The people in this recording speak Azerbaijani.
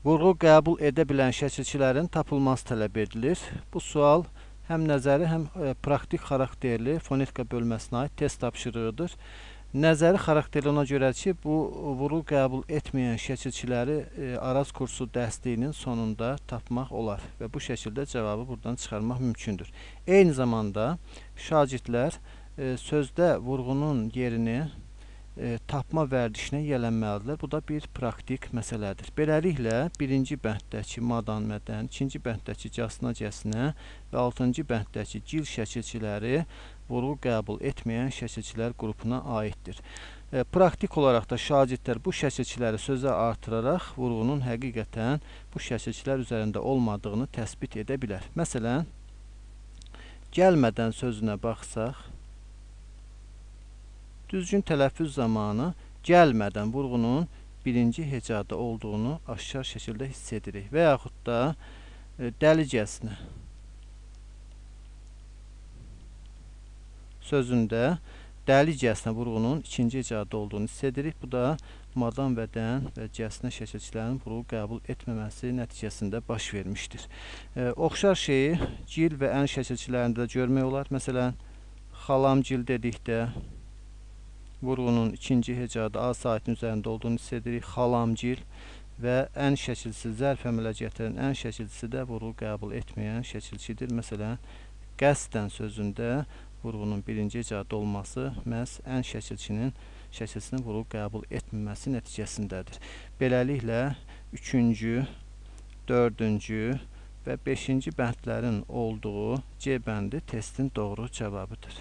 Vurğu qəbul edə bilən şəkilçilərin tapılması tələb edilir. Bu sual həm nəzəri, həm praktik xarakterli fonetika bölməsinə aid test tapşırığıdır. Nəzəri xarakterli ona görə ki, bu vurğu qəbul etməyən şəkilçiləri Araz kursu dərsliğinin sonunda tapmaq olar və bu şəkildə cavabı buradan çıxarmaq mümkündür. Eyni zamanda şagirdlər sözdə vurğunun yerini tapma vərdişinə yiyələnməlidirlər. Bu da bir praktik məsələdir. Beləliklə, birinci bənddəki madan mədən, ikinci bənddəki casna cəsnə və altıncı bənddəki gil şəkilçiləri vurğu qəbul etməyən şəkilçilər qrupuna aiddir. Praktik olaraq da şagirdlər bu şəkilçiləri sözə artıraraq vurğunun həqiqətən bu şəkilçilər üzərində olmadığını təsbit edə bilər. Məsələn, gəlmədən sözünə baxsaq, düzgün tələffüz zamanı gəlmədən vurğunun birinci hecada olduğunu aşkar şəkildə hiss edirik. Və yaxud da dəlicəsinə sözündə dəlicəsinə vurğunun ikinci hecada olduğunu hiss edirik. Bu da madan və dən və cəsnə şəkilçilərinin vurğu qəbul etməməsi nəticəsində baş vermişdir. Oxşar şeyi gil və ən şəkilçilərində də görmək olar. Məsələn, xalamgil dedikdə vurğunun ikinci hecada A saitinin üzərində olduğunu hiss edirik. Xalamgil və ən şəkilçisi, zərf əmələ gətirən ən şəkilçisi də vurğu qəbul etməyən şəkilçidir. Məsələn, qəsdən sözündə vurğunun birinci hecada olması məhz ən şəkilçisinin vurğu qəbul etməməsi nəticəsindədir. Beləliklə, üçüncü, dördüncü və beşinci bəndlərin olduğu C bəndi testin doğru cavabıdır.